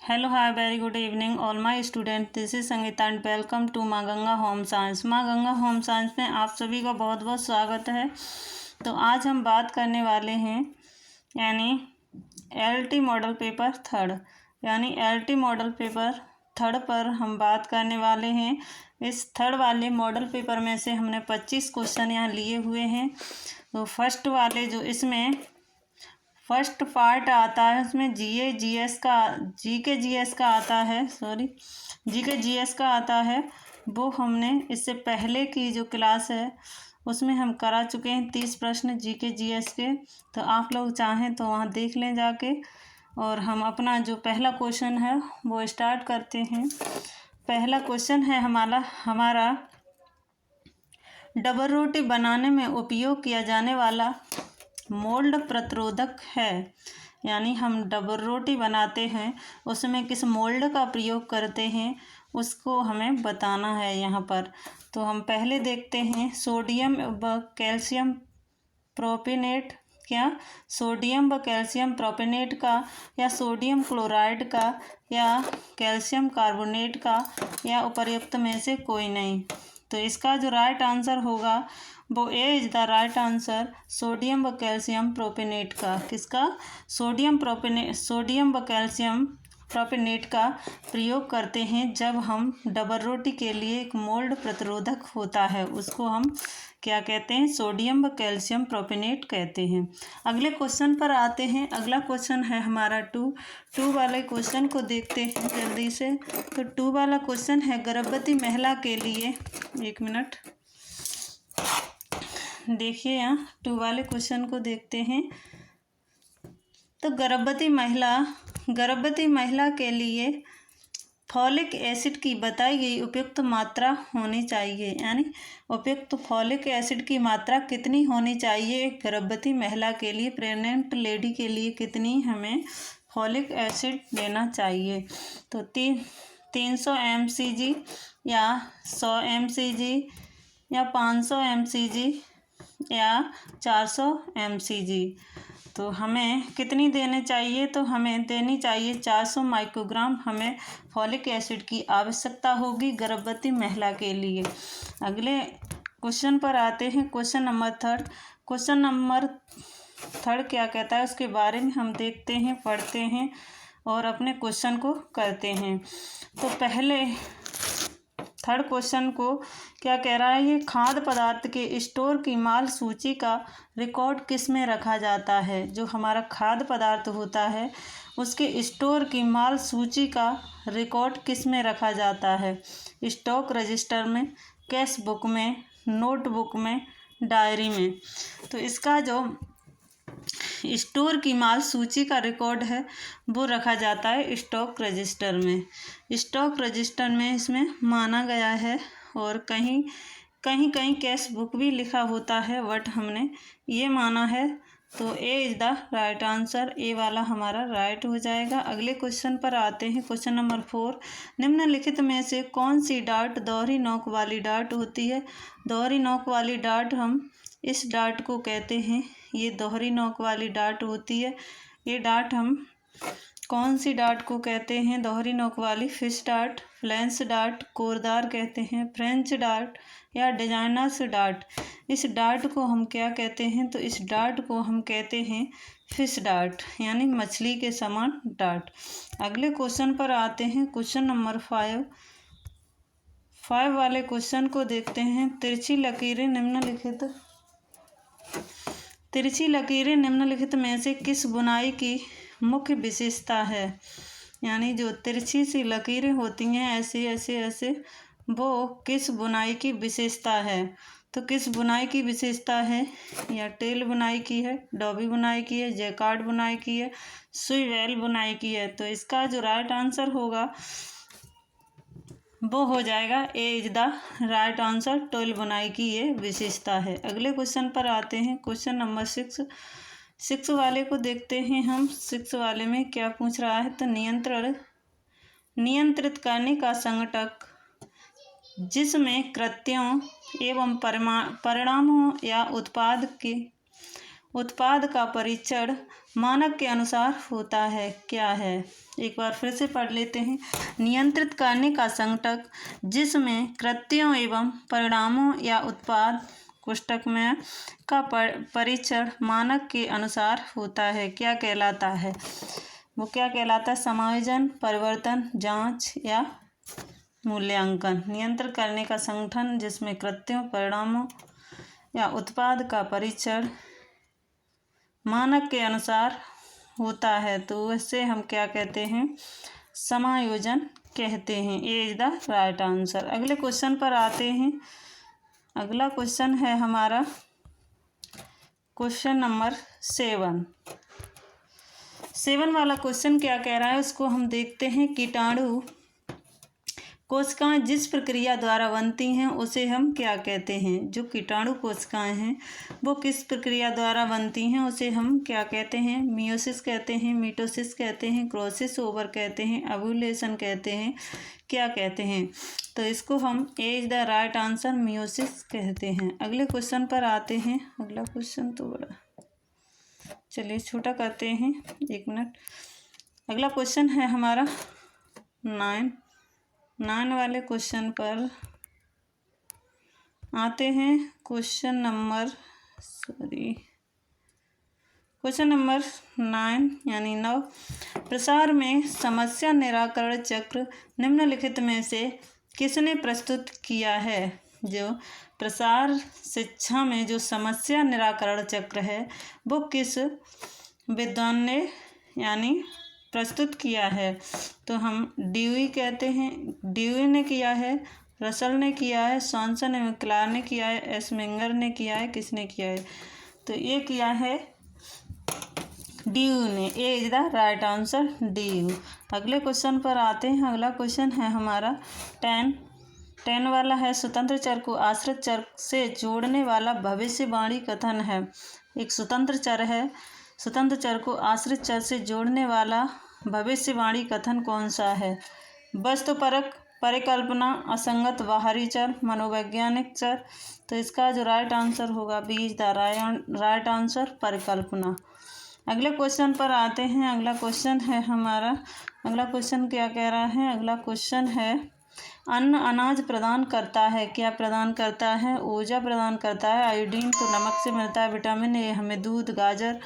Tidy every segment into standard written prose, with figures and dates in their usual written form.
Hello, hi, very good evening, all my students. This is Sangeeta and welcome to माँ Ganga home science. माँ Ganga home science में आप सभी का बहुत बहुत स्वागत है। तो आज हम बात करने वाले हैं LT model paper third LT model paper third पर हम बात करने वाले हैं। इस थर्ड वाले मॉडल पेपर में से हमने 25 क्वेश्चन यहाँ लिए हुए हैं। तो फर्स्ट वाले जो इसमें फर्स्ट पार्ट आता है उसमें जीके जीएस का आता है। वो हमने इससे पहले की जो क्लास है उसमें हम करा चुके हैं 30 प्रश्न जीके जीएस के। तो आप लोग चाहें तो वहाँ देख लें जाके। और हम अपना जो पहला क्वेश्चन है वो स्टार्ट करते हैं। पहला क्वेश्चन है हमारा डबल रोटी बनाने में उपयोग किया जाने वाला मोल्ड प्रतिरोधक है। यानी हम डबल रोटी बनाते हैं उसमें किस मोल्ड का प्रयोग करते हैं उसको हमें बताना है यहाँ पर। तो हम पहले देखते हैं सोडियम व कैल्शियम प्रोपेनेट का या सोडियम क्लोराइड का या कैल्शियम कार्बोनेट का या उपर्युक्त में से कोई नहीं। तो इसका जो राइट आंसर होगा वो ए is the right answer sodium व कैल्शियम प्रोपेनेट का। किसका? सोडियम व कैल्शियम प्रोपेनेट का प्रयोग करते हैं जब हम डबल रोटी के लिए एक मोल्ड प्रतिरोधक होता है उसको हम क्या कहते हैं? सोडियम व कैल्शियम प्रोपेनेट कहते हैं। अगले क्वेश्चन पर आते हैं। अगला क्वेश्चन है हमारा टू वाले क्वेश्चन को देखते हैं जल्दी से। तो 2 वाला क्वेश्चन है गर्भवती महिला के लिए, एक मिनट देखिए यहाँ 2 वाले क्वेश्चन को देखते हैं। तो गर्भवती महिला के लिए फॉलिक एसिड की बताई गई उपयुक्त मात्रा होनी चाहिए। यानी उपयुक्त फॉलिक एसिड की मात्रा कितनी होनी चाहिए गर्भवती महिला के लिए, प्रेग्नेंट लेडी के लिए कितनी हमें फॉलिक एसिड लेना चाहिए। तो 300 mcg या 100 mcg या 500 mcg या 400 mcg। तो हमें कितनी देने चाहिए? तो हमें देनी चाहिए 400 माइक्रोग्राम हमें फॉलिक एसिड की आवश्यकता होगी गर्भवती महिला के लिए। अगले क्वेश्चन पर आते हैं। क्वेश्चन नंबर थर्ड क्या कहता है उसके बारे में हम देखते हैं, पढ़ते हैं और अपने क्वेश्चन को करते हैं। तो पहले थर्ड क्वेश्चन को क्या कह रहा है? ये खाद्य पदार्थ के स्टोर की माल सूची का रिकॉर्ड किस में रखा जाता है? जो हमारा खाद्य पदार्थ होता है उसके स्टोर की माल सूची का रिकॉर्ड किस में रखा जाता है? स्टॉक रजिस्टर में, कैश बुक में, नोटबुक में, डायरी में। तो इसका जो स्टोर की माल सूची का रिकॉर्ड है वो रखा जाता है स्टॉक रजिस्टर में। स्टॉक रजिस्टर में इसमें माना गया है और कहीं कैश बुक भी लिखा होता है, बट हमने ये माना है। तो A is the right answer, A वाला हमारा राइट हो जाएगा। अगले क्वेश्चन पर आते हैं। क्वेश्चन नंबर 4, निम्नलिखित में से कौन सी डार्ट दोहरी नोक वाली डार्ट होती है? दोहरी नोक वाली डार्ट हम इस डार्ट को कहते हैं, ये दोहरी नोक वाली डार्ट होती है। ये डार्ट हम कौन सी डार्ट को कहते हैं? दोहरी नोक वाली फिश डार्ट, फ्लैंस डार्ट, कोरदार कहते हैं, फ्रेंच डार्ट या डिजाइनर्स डार्ट। इस डार्ट को हम क्या कहते हैं? तो इस डार्ट को हम कहते हैं फिश डार्ट, यानी मछली के समान डार्ट। अगले क्वेश्चन पर आते हैं। क्वेश्चन नंबर 5 वाले क्वेश्चन को देखते हैं। तिरछी निम्नलिखित में से किस बुनाई की मुख्य विशेषता है? यानी जो तिरछी सी लकीरें होती हैं ऐसे वो किस बुनाई की विशेषता है? तो किस बुनाई की विशेषता है? या टेल बुनाई की है, डॉबी बुनाई की है, जैकार्ड बुनाई की है, सुई वेल बुनाई की है। तो इसका जो राइट आंसर होगा वो हो जाएगा ए is the right answer, toll बुनाई की ये विशेषता है। अगले क्वेश्चन पर आते हैं। क्वेश्चन नंबर 6 वाले को देखते हैं हम। 6 वाले में क्या पूछ रहा है? तो नियंत्रित करने का संघटक जिसमें कृत्यों एवं परिणामों या उत्पाद उत्पाद का परीक्षण मानक के अनुसार होता है, क्या है? एक बार फिर से पढ़ लेते हैं। नियंत्रित करने का संगठक जिसमें कृत्यों एवं परिणामों या उत्पाद कोष्ठक में का परीक्षण मानक के अनुसार होता है, क्या कहलाता है? वो क्या कहलाता है? समायोजन, परिवर्तन, जांच या मूल्यांकन। नियंत्रण करने का संगठन जिसमें कृत्यों, परिणामों या उत्पाद का परीक्षण मानक के अनुसार होता है, तो इससे हम क्या कहते हैं? समायोजन कहते हैं। ए इज द राइट आंसर। अगले क्वेश्चन पर आते हैं। अगला क्वेश्चन है हमारा क्वेश्चन नंबर 7 वाला क्वेश्चन क्या कह रहा है उसको हम देखते हैं। कीटाणु कोशिकाएं जिस प्रक्रिया द्वारा बनती हैं उसे हम क्या कहते हैं? जो कीटाणु कोशिकाएं हैं वो किस प्रक्रिया द्वारा बनती हैं उसे हम क्या कहते हैं? मियोसिस कहते हैं, मिटोसिस कहते हैं, क्रॉसिस ओवर कहते हैं, ओव्यूलेशन कहते हैं, क्या कहते हैं? तो इसको हम A is the right answer meiosis कहते हैं। अगले क्वेश्चन पर आते हैं। अगला क्वेश्चन तो बड़ा, चलिए छोटा करते हैं, 1 मिनट। अगला क्वेश्चन है हमारा 9 वाले क्वेश्चन पर आते हैं। क्वेश्चन नंबर 9 यानी 9। प्रसार में समस्या निराकरण चक्र निम्नलिखित में से किसने प्रस्तुत किया है? जो प्रसार शिक्षा में जो समस्या निराकरण चक्र है वो किस विद्वान ने यानी प्रस्तुत किया है? तो हम ड्यूई कहते हैं, ड्यूई ने किया है, रसल ने किया है, सॉनसन एवं क्लार ने किया है, एस मेंगर ने किया है, किसने किया है? तो ये किया है ड्यू ने। A is the right answer ड्यू। अगले क्वेश्चन पर आते हैं। अगला क्वेश्चन है हमारा 10 वाला है। स्वतंत्र चर को आश्रित चर से जोड़ने वाला भविष्यवाणी कथन है। एक स्वतंत्र चर है, स्वतंत्र चर को आश्रित चर से जोड़ने वाला भविष्यवाणी कथन कौन सा है? वस्तुपरक, परिकल्पना, असंगत बाहरी चर, मनोवैज्ञानिक चर। तो इसका जो राइट आंसर होगा B is the right answer परिकल्पना। अगले क्वेश्चन पर आते हैं। अगला क्वेश्चन है हमारा, अगला क्वेश्चन क्या कह रहा है? अगला क्वेश्चन है अन्न अनाज प्रदान करता है, क्या प्रदान करता है? ऊर्जा प्रदान करता है। आयोडीन तो नमक से मिलता है, विटामिन ए हमें दूध, गाजर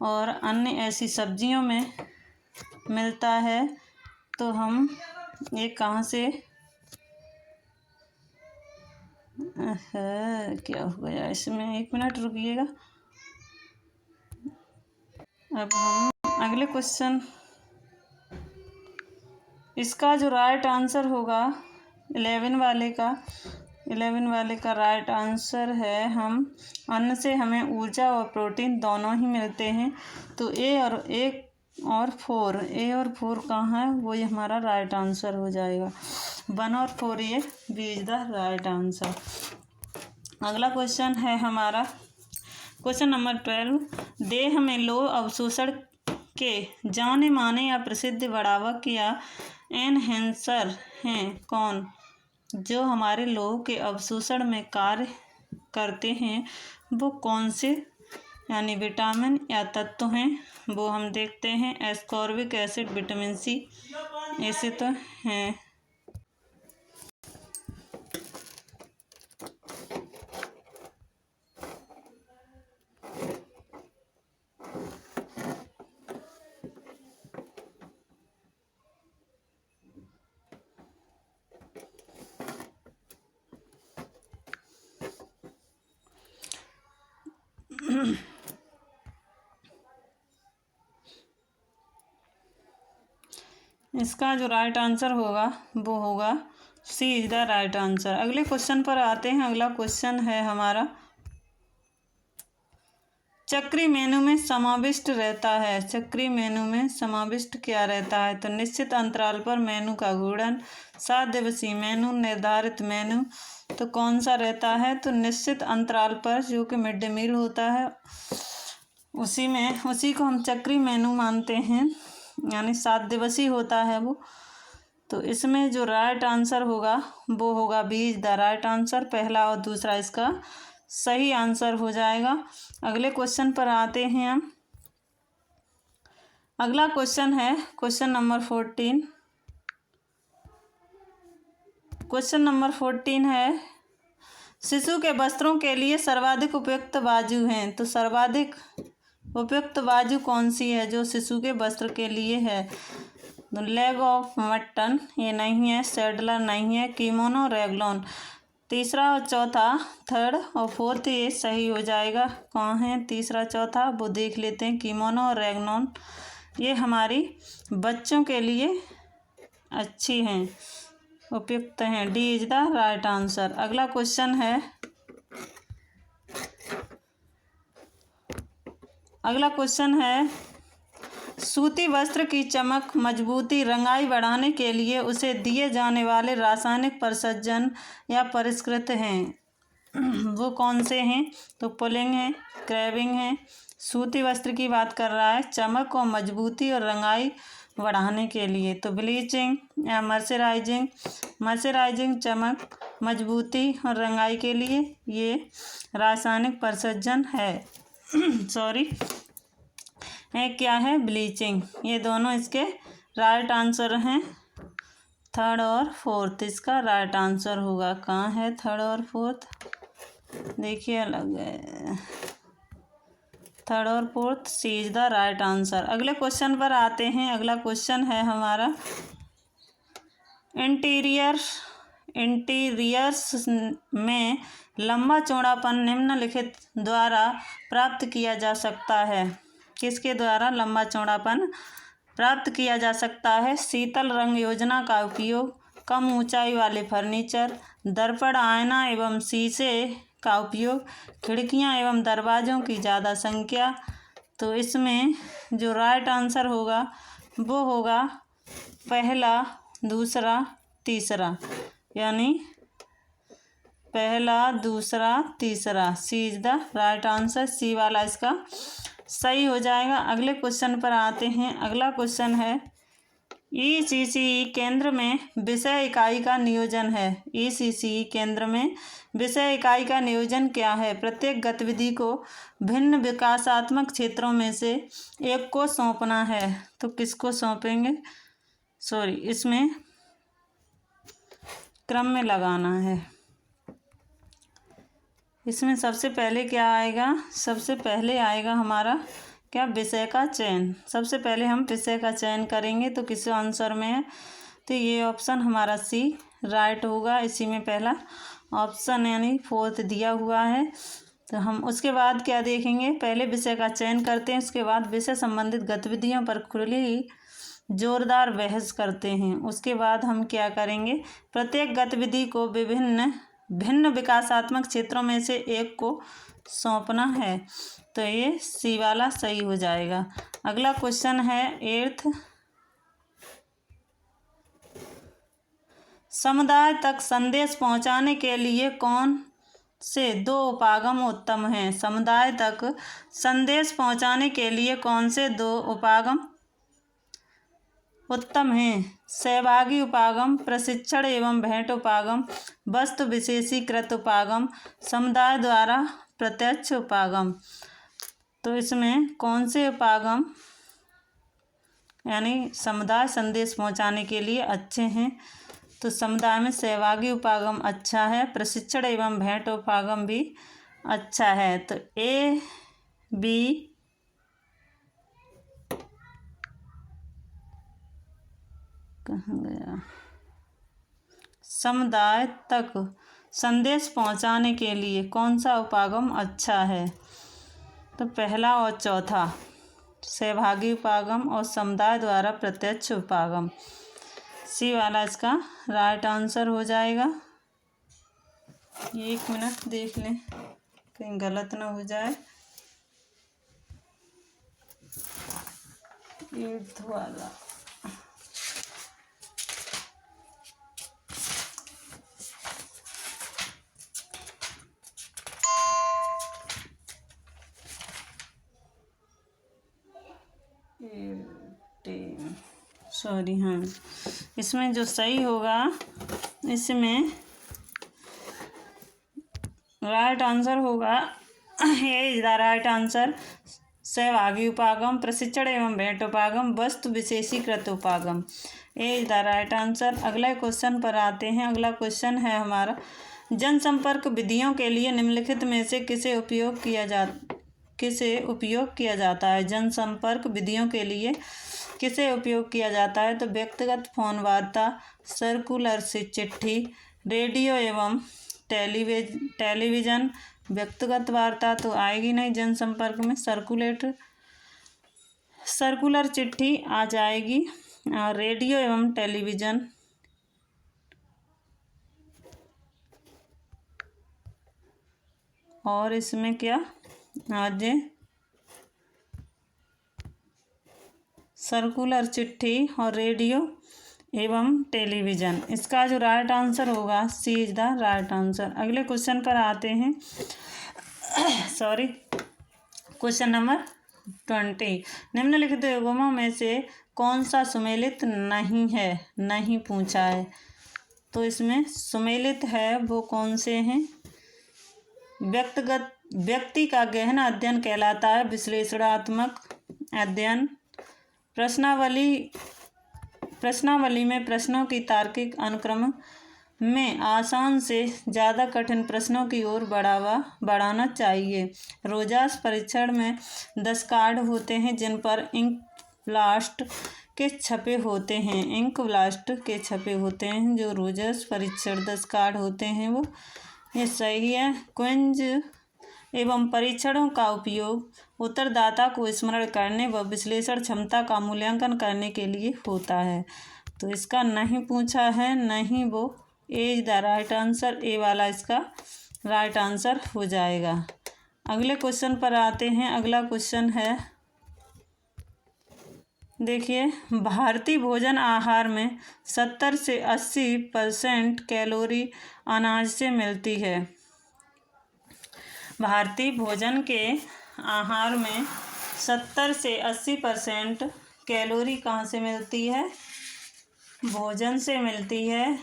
और अन्य ऐसी सब्जियों में मिलता है। तो हम ये कहाँ से क्या हो गया इसमें? 1 मिनट रुकिएगा। अब हम अगले क्वेश्चन, इसका जो राइट आंसर होगा 11 वाले का राइट आंसर है हम अन्न से हमें ऊर्जा और प्रोटीन दोनों ही मिलते हैं। तो ए और 4 कहाँ है? वो ये हमारा राइट आंसर हो जाएगा। 1 और 4 ये B is the right answer. अगला क्वेश्चन है हमारा क्वेश्चन नंबर 12। देह में लौह अवशोषण के जाने माने या प्रसिद्ध बढ़ावक या एनहेंसर हैं कौन? जो हमारे लौह के अवशोषण में कार्य करते हैं वो कौन से यानी विटामिन या तत्व हैं? वो हम देखते हैं। एस्कॉर्बिक एसिड, विटामिन सी, ऐसे तो हैं। इसका जो राइट आंसर होगा वो होगा सी इज द राइट आंसर। अगले क्वेश्चन पर आते हैं। अगला क्वेश्चन है हमारा चक्रीय मेनू में समाविष्ट रहता है। चक्रीय मेनू में समाविष्ट क्या रहता है? तो निश्चित अंतराल पर मेनू का गुणन, 7 दिवसीय मेनू, निर्धारित मेनू। तो कौन सा रहता है? तो निश्चित अंतराल पर जो कि मिड डे मील होता है उसी को हम चक्रीय मेनू मानते हैं, यानी 7 दिवसीय होता है वो। तो इसमें जो राइट आंसर होगा वो होगा B is the right answer. पहला और दूसरा इसका सही आंसर हो जाएगा। अगले क्वेश्चन पर आते हैं हम। अगला क्वेश्चन है क्वेश्चन नंबर 14। क्वेश्चन नंबर 14 है, शिशु के वस्त्रों के लिए सर्वाधिक उपयुक्त बाजू हैं। तो सर्वाधिक उपयुक्त बाजू कौन सी है जो शिशु के वस्त्र के लिए है? तो लेग ऑफ मटन ये नहीं है, सैडलर नहीं है, कीमोनो, रेगलोन। तीसरा और चौथा, थर्ड और फोर्थ ये सही हो जाएगा। कौन है तीसरा चौथा वो देख लेते हैं। कीमोनो और रेगलोन ये हमारी बच्चों के लिए अच्छी हैं, उपयुक्त हैं। D is the right answer. अगला क्वेश्चन है, अगला क्वेश्चन है, सूती वस्त्र की चमक, मजबूती, रंगाई बढ़ाने के लिए उसे दिए जाने वाले रासायनिक प्रसंजन या परिष्कृत हैं वो कौन से हैं? तो पुलिंग है, क्रैबिंग है। सूती वस्त्र की बात कर रहा है, चमक और मजबूती और रंगाई बढ़ाने के लिए। तो ब्लीचिंग या मर्सराइजिंग। मर्सराइजिंग चमक, मजबूती और रंगाई के लिए, ये रासायनिक प्रसंजन है सॉरी क्या है? ब्लीचिंग। ये दोनों इसके राइट आंसर हैं। थर्ड और फोर्थ इसका राइट आंसर होगा। कहाँ है थर्ड और फोर्थ? देखिए अलग है। थर्ड और fourth, C is the right answer. अगले क्वेश्चन पर आते हैं। अगला क्वेश्चन है हमारा, इंटीरियर्स में लंबा चौड़ापन निम्नलिखित द्वारा प्राप्त किया जा सकता है। किसके द्वारा लंबा चौड़ापन प्राप्त किया जा सकता है? शीतल रंग योजना का उपयोग, कम ऊंचाई वाले फर्नीचर, दर्पण, आईना एवं शीशे का उपयोग, खिड़कियां एवं दरवाज़ों की ज़्यादा संख्या। तो इसमें जो राइट आंसर होगा वो होगा पहला, दूसरा, तीसरा, यानी पहला, दूसरा, तीसरा। सी इज द राइट आंसर। सी वाला इसका सही हो जाएगा। अगले क्वेश्चन पर आते हैं। अगला क्वेश्चन है, ECCE केंद्र में विषय इकाई का नियोजन है। ECCE केंद्र में विषय इकाई का नियोजन क्या है? प्रत्येक गतिविधि को भिन्न विकासात्मक क्षेत्रों में से एक को सौंपना है। तो किसको सौंपेंगे? सॉरी, इसमें क्रम में लगाना है। इसमें सबसे पहले क्या आएगा? सबसे पहले आएगा हमारा क्या? विषय का चयन। सबसे पहले हम विषय का चयन करेंगे। तो किस आंसर में है? तो ये ऑप्शन हमारा सी राइट होगा। इसी में पहला ऑप्शन यानी फोर्थ दिया हुआ है। तो हम उसके बाद क्या देखेंगे? पहले विषय का चयन करते हैं, उसके बाद विषय संबंधित गतिविधियों पर खुली जोरदार बहस करते हैं। उसके बाद हम क्या करेंगे? प्रत्येक गतिविधि को भिन्न विकासात्मक क्षेत्रों में से एक को सौंपना है। तो ये सी वाला सही हो जाएगा। अगला क्वेश्चन है 8th, समुदाय तक संदेश पहुंचाने के लिए कौन से दो उपागम उत्तम हैं? समुदाय तक संदेश पहुंचाने के लिए कौन से दो उपागम उत्तम हैं? सहभागी उपागम, प्रशिक्षण एवं भेंट उपागम, वस्तु विशेषीकृत उपागम, समुदाय द्वारा प्रत्यक्ष उपागम। तो इसमें कौन से उपागम यानी समुदाय संदेश पहुंचाने के लिए अच्छे हैं? तो समुदाय में सहभागी उपागम अच्छा है, प्रशिक्षण एवं भेंट उपागम भी अच्छा है। तो ए, बी, कहाँ गया? समुदाय तक संदेश पहुंचाने के लिए कौन सा उपागम अच्छा है? तो पहला और चौथा, सहभागी उपागम और समुदाय द्वारा प्रत्यक्ष उपागम। सी वाला इसका राइट आंसर हो जाएगा। 1 मिनट देख लें कहीं गलत ना हो जाए। 8th वाला सॉरी, हाँ, इसमें जो सही होगा, इसमें राइट आंसर होगा ए इज द राइट आंसर। सहभागी उपागम, प्रशिक्षण एवं भेंट उपागम, वस्तु विशेषीकृत उपागम, ए इज द राइट आंसर। अगले क्वेश्चन पर आते हैं। अगला क्वेश्चन है हमारा, जनसंपर्क विधियों के लिए निम्नलिखित में से किसे उपयोग किया जाता है। जनसंपर्क विधियों के लिए किसे उपयोग किया जाता है? तो व्यक्तिगत फोन वार्ता, सर्कुलर से चिट्ठी, रेडियो एवं टेलीविज़न। व्यक्तिगत वार्ता तो आएगी नहीं जनसंपर्क में, सर्कुलर चिट्ठी आ जाएगी, और रेडियो एवं टेलीविज़न। और इसमें क्या आज सर्कुलर चिट्ठी और रेडियो एवं टेलीविज़न। इसका जो राइट आंसर होगा सी इज द राइट आंसर। अगले क्वेश्चन पर आते हैं। क्वेश्चन नंबर 20, निम्नलिखित युग्मों में से कौन सा सुमेलित नहीं है? नहीं पूछा है, तो इसमें सुमेलित है वो कौन से हैं? व्यक्ति का गहन अध्ययन कहलाता है विश्लेषणात्मक अध्ययन। प्रश्नावली में प्रश्नों की तार्किक अनुक्रम में आसान से ज़्यादा कठिन प्रश्नों की ओर बढ़ाना चाहिए। रोजास परीक्षण में 10 कार्ड होते हैं जिन पर इंक ब्लास्ट के छपे होते हैं। जो रोजास परीक्षण 10 कार्ड होते हैं वो ये सही है। क्विज एवं परीक्षणों का उपयोग उत्तरदाता को स्मरण करने व विश्लेषण क्षमता का मूल्यांकन करने के लिए होता है। तो इसका नहीं पूछा है, नहीं, वो ए is the right answer. A वाला इसका राइट आंसर हो जाएगा। अगले क्वेश्चन पर आते हैं। अगला क्वेश्चन है, देखिए, भारतीय भोजन आहार में 70 से 80% कैलोरी अनाज से मिलती है। भारतीय भोजन के आहार में 70 से 80% कैलोरी कहाँ से मिलती है? भोजन से मिलती है।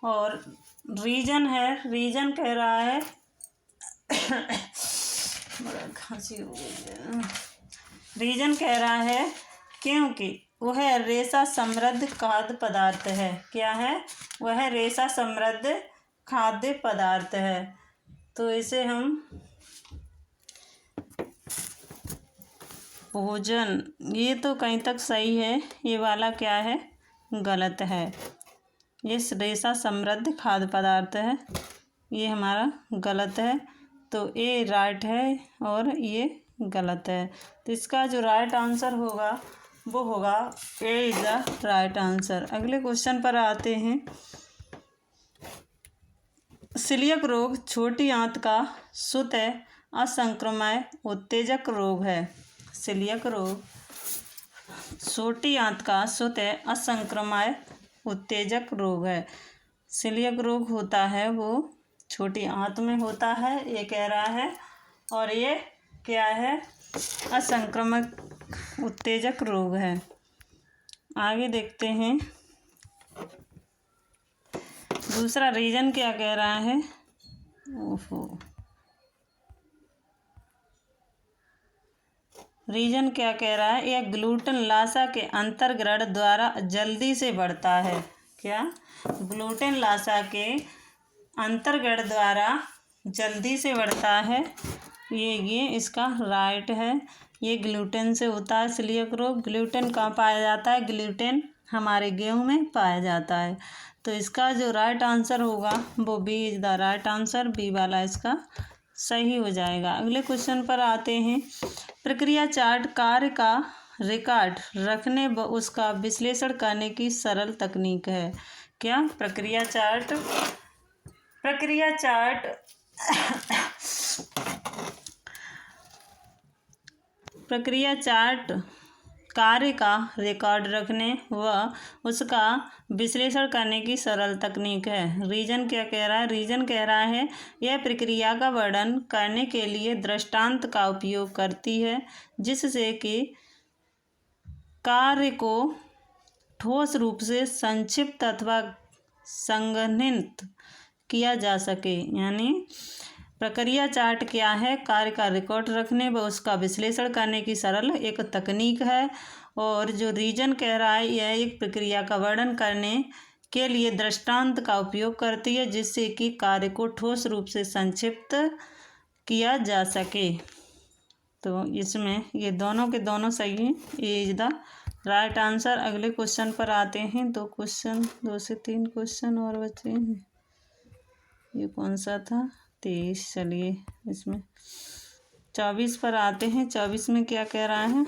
और रीजन कह रहा है बड़ा खांसी हो गई है। रीजन कह रहा है क्योंकि वह रेशा समृद्ध खाद्य पदार्थ है। क्या है? वह रेशा समृद्ध खाद्य पदार्थ है। तो इसे हम भोजन, ये तो कहीं तक सही है, ये वाला क्या है? गलत है। ये रेशा समृद्ध खाद्य पदार्थ है, ये हमारा गलत है। तो ए राइट है और ये गलत है। तो इसका जो राइट आंसर होगा वो होगा ए इज द राइट आंसर। अगले क्वेश्चन पर आते हैं। सीलियक रोग छोटी आंत का स्वतः असंक्रमण उत्तेजक रोग है। सीलियक रोग छोटी आंत का स्वतः असंक्रमण उत्तेजक रोग है। सीलियक रोग होता है वो छोटी आंत में होता है, ये कह रहा है। और ये क्या है? असंक्रामक उत्तेजक रोग है। आगे देखते हैं। दूसरा रीजन क्या कह रहा है? रीजन क्या कह रहा है? यह ग्लूटन लासा के अंतर्ग्रहण द्वारा जल्दी से बढ़ता है। क्या? ग्लूटेन लासा के अंतर्ग्रहण द्वारा जल्दी से बढ़ता है। ये इसका राइट है। ये ग्लूटेन से होता है सीलियक रोग। ग्लूटेन कहाँ पाया जाता है? ग्लूटेन हमारे गेहूं में पाया जाता है। तो इसका जो राइट आंसर होगा वो B is the right answer. B वाला इसका सही हो जाएगा। अगले क्वेश्चन पर आते हैं। प्रक्रिया चार्ट कार्य का रिकॉर्ड रखने व उसका विश्लेषण करने की सरल तकनीक है। क्या? प्रक्रिया चार्ट कार्य का रिकॉर्ड रखने व उसका विश्लेषण करने की सरल तकनीक है। रीजन क्या कह रहा है? रीजन कह रहा है यह प्रक्रिया का वर्णन करने के लिए दृष्टांत का उपयोग करती है, जिससे कि कार्य को ठोस रूप से संक्षिप्त अथवा संघनित किया जा सके। यानी प्रक्रिया चार्ट क्या है? कार्य का रिकॉर्ड रखने व उसका विश्लेषण करने की सरल एक तकनीक है। और जो रीजन कह रहा है, यह एक प्रक्रिया का वर्णन करने के लिए दृष्टांत का उपयोग करती है, जिससे कि कार्य को ठोस रूप से संक्षिप्त किया जा सके। तो इसमें ये दोनों के दोनों सही हैं। ए इज द राइट आंसर। अगले क्वेश्चन पर आते हैं। 2 से 3 क्वेश्चन और बचे हैं। ये कौन सा था? 23। चलिए इसमें 24 पर आते हैं। 24 में क्या कह रहा है?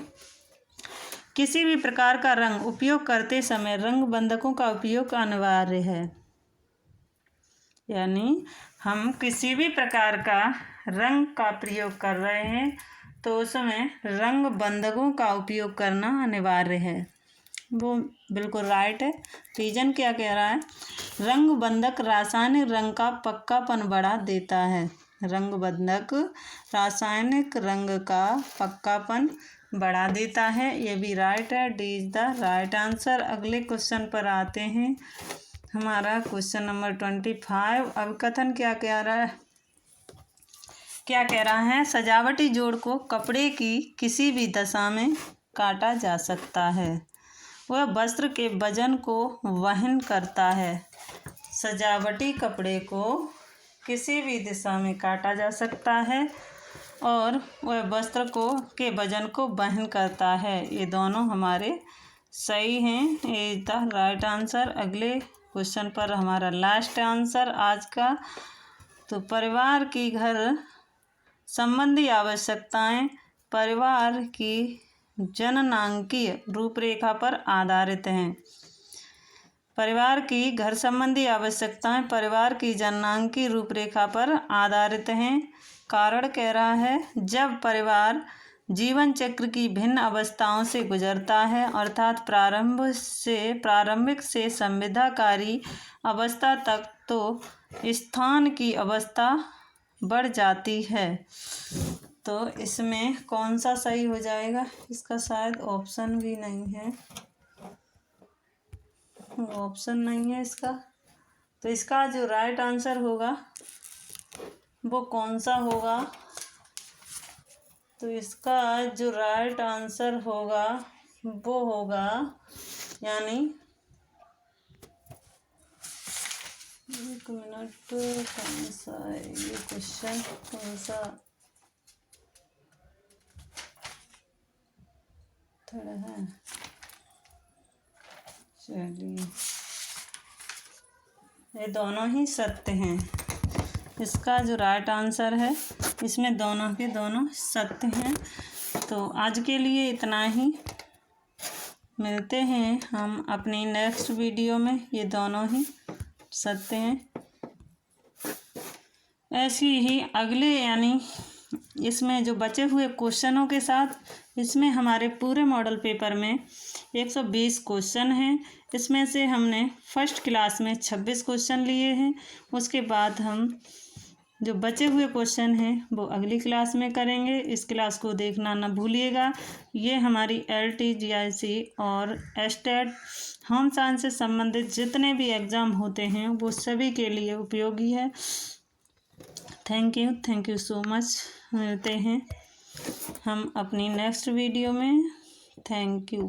किसी भी प्रकार का रंग उपयोग करते समय रंग बंधकों का उपयोग अनिवार्य है। यानी हम किसी भी प्रकार का रंग का प्रयोग कर रहे हैं तो उसमें रंग बंधकों का उपयोग करना अनिवार्य है। वो बिल्कुल राइट है। रीजन क्या कह रहा है? रंग बंधक रासायनिक रंग का पक्कापन बढ़ा देता है। रंग बंधक रासायनिक रंग का पक्कापन बढ़ा देता है। ये भी राइट है। D is the right answer. अगले क्वेश्चन पर आते हैं। हमारा क्वेश्चन नंबर 25। अब कथन क्या कह रहा है? क्या कह रहा है? सजावटी जोड़ को कपड़े की किसी भी दशा में काटा जा सकता है। वह वस्त्र के वजन को वहन करता है। सजावटी कपड़े को किसी भी दिशा में काटा जा सकता है और वह वस्त्र के वजन को वहन करता है। ये दोनों हमारे सही हैं। ये इज द राइट आंसर। अगले क्वेश्चन पर हमारा लास्ट आंसर आज का। तो परिवार की घर संबंधी आवश्यकताएं परिवार की जननांकीय रूपरेखा पर आधारित हैं। परिवार की घर संबंधी आवश्यकताएं परिवार की जननांकीय रूपरेखा पर आधारित हैं। कारण कह रहा है, जब परिवार जीवन चक्र की भिन्न अवस्थाओं से गुजरता है, अर्थात प्रारंभिक से संविदाकारी अवस्था तक, तो स्थान की अवस्था बढ़ जाती है। तो इसमें कौन सा सही हो जाएगा? इसका शायद ऑप्शन भी नहीं है। ऑप्शन नहीं है इसका। तो इसका जो राइट आंसर होगा वो कौन सा होगा? तो इसका जो राइट आंसर होगा वो होगा, यानी 1 मिनट, कौन सा है ये क्वेश्चन? कौन सा थोड़ा है? चलिए, ये दोनों ही सत्य हैं। इसका जो राइट आंसर है, इसमें दोनों के दोनों सत्य हैं। तो आज के लिए इतना ही। मिलते हैं हम अपनी नेक्स्ट वीडियो में। ये दोनों ही सत्य हैं। ऐसी ही अगले, यानी इसमें जो बचे हुए क्वेश्चनों के साथ, इसमें हमारे पूरे मॉडल पेपर में 120 क्वेश्चन हैं। इसमें से हमने फर्स्ट क्लास में 26 क्वेश्चन लिए हैं। उसके बाद हम जो बचे हुए क्वेश्चन हैं वो अगली क्लास में करेंगे। इस क्लास को देखना ना भूलिएगा। ये हमारी LT, GIC और STAT होम साइंस से संबंधित जितने भी एग्ज़ाम होते हैं वो सभी के लिए उपयोगी है। Thank you so much. मिलते हैं हम अपनी नेक्स्ट वीडियो में। Thank you.